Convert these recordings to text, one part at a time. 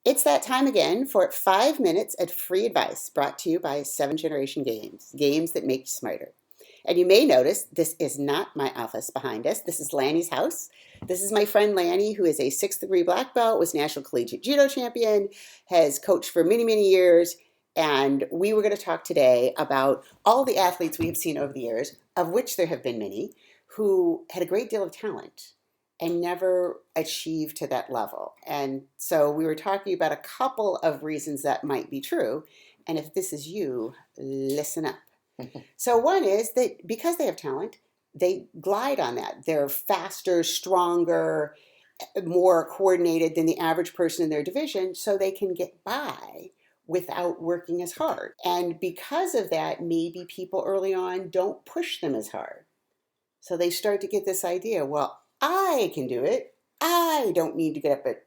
It's that time again for 5 minutes of free advice brought to you by 7 Generation Games, games that make you smarter. And you may notice this is not my office behind us. This is Lanny's house. This is my friend Lanny, who is a sixth degree black belt, was national collegiate judo champion, has coached for many, many years. And we were going to talk today about all the athletes we have seen over the years, of which there have been many, who had a great deal of talent and never achieved to that level. And so we were talking about a couple of reasons that might be true. And if this is you, listen up. So one is that because they have talent, they glide on that. They're faster, stronger, more coordinated than the average person in their division, so they can get by without working as hard. And because of that, maybe people early on don't push them as hard. So they start to get this idea, well, I can do it. I don't need to get up at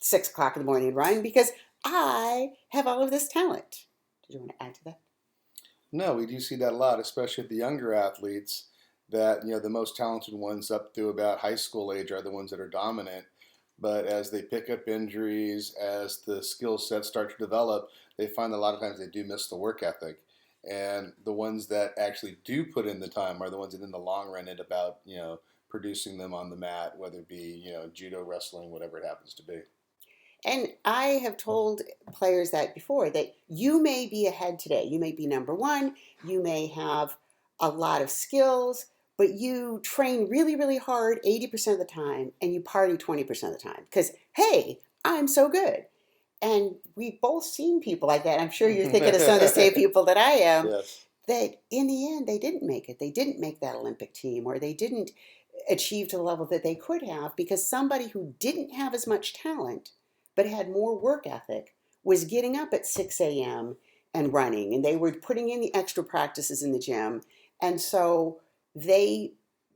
6 o'clock in the morning and run because I have all of this talent. Did you want to add to that? No, we do see that a lot, especially with the younger athletes. That the most talented ones up to about high school age are the ones that are dominant. But as they pick up injuries, as the skill sets start to develop, they find that a lot of times they do miss the work ethic. And the ones that actually do put in the time are the ones that in the long run end about producing them on the mat, whether it be judo, wrestling, whatever it happens to be. And I have told players that before, that you may be ahead today. You may be number one. You may have a lot of skills, but you train really, really hard 80% of the time and you party 20% of the time because, hey, I'm so good. And we've both seen people like that. I'm sure you're thinking of some of the same people that I am, Yes. that in the end, they didn't make it. They didn't make that Olympic team, or they didn't achieve to the level that they could have because somebody who didn't have as much talent but had more work ethic was getting up at 6 a.m. and running, and they were putting in the extra practices in the gym. And so they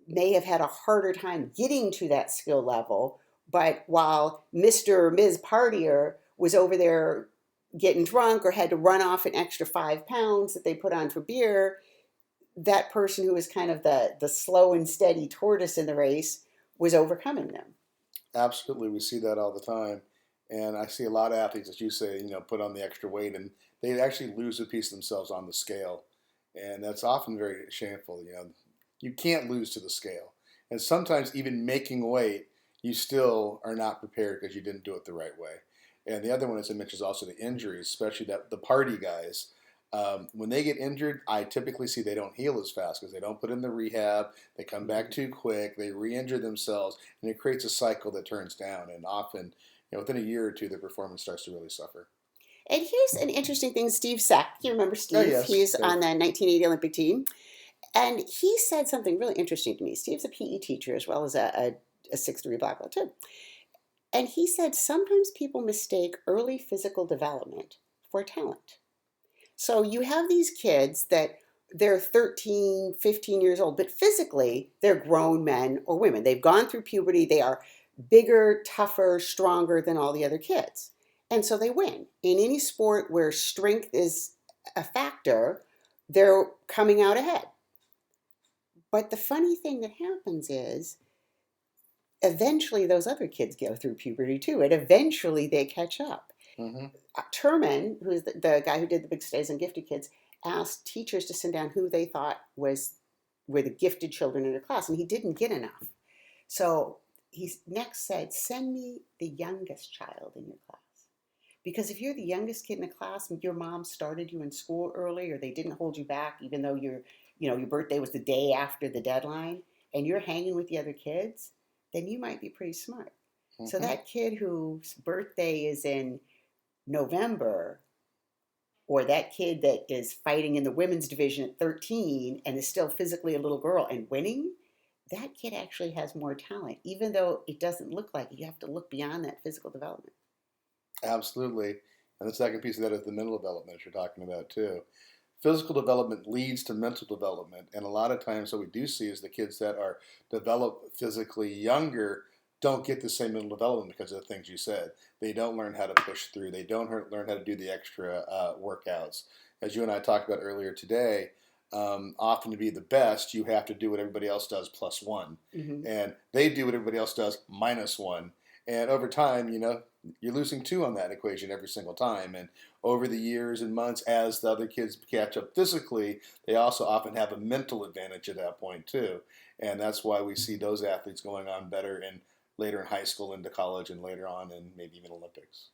may have had a harder time getting to that skill level. But while Mr. or Ms. Partier was over there getting drunk or had to run off an extra 5 pounds that they put on for beer, that person who was kind of the slow and steady tortoise in the race was overcoming them. Absolutely, we see that all the time. And I see a lot of athletes, as you say, put on the extra weight and they actually lose a piece of themselves on the scale. And that's often very shameful. You can't lose to the scale. And sometimes even making weight, you still are not prepared because you didn't do it the right way. And the other one, as I mentioned, is also the injuries, especially that the party guys. When they get injured, I typically see they don't heal as fast because they don't put in the rehab. They come back too quick. They re-injure themselves, and it creates a cycle that turns down. And often, within a year or two, their performance starts to really suffer. And here's an interesting thing. Steve Sack, you remember Oh Steve? yes, He's okay. on the 1980 Olympic team. And he said something really interesting to me. Steve's a PE teacher as well as a sixth degree black belt too. And he said sometimes people mistake early physical development for talent. So you have these kids that they're 13, 15 years old, but physically they're grown men or women. They've gone through puberty. They are bigger, tougher, stronger than all the other kids. And so they win. In any sport where strength is a factor, they're coming out ahead. But the funny thing that happens is eventually those other kids go through puberty too, and eventually they catch up. Mm-hmm. Terman, who's the guy who did the big studies on gifted kids, asked teachers to send down who they thought were the gifted children in their class, and he didn't get enough. So he next said, send me the youngest child in your class. Because if you're the youngest kid in the class and your mom started you in school early, or they didn't hold you back even though your birthday was the day after the deadline, and you're hanging with the other kids, then you might be pretty smart. Mm-hmm. So that kid whose birthday is in November, or that kid that is fighting in the women's division at 13 and is still physically a little girl and winning, that kid actually has more talent, even though it doesn't look like it. You have to look beyond that physical development. Absolutely. And the second piece of that is the mental development you're talking about too. Physical development leads to mental development. And a lot of times what we do see is the kids that are developed physically younger don't get the same mental development because of the things you said. They don't learn how to push through. They don't learn how to do the extra workouts. As you and I talked about earlier today, often to be the best, you have to do what everybody else does plus one. Mm-hmm. And they do what everybody else does minus one. And over time, you're losing two on that equation every single time. And over the years and months, as the other kids catch up physically, they also often have a mental advantage at that point too. And that's why we see those athletes going on better in later in high school into college and later on in maybe even Olympics.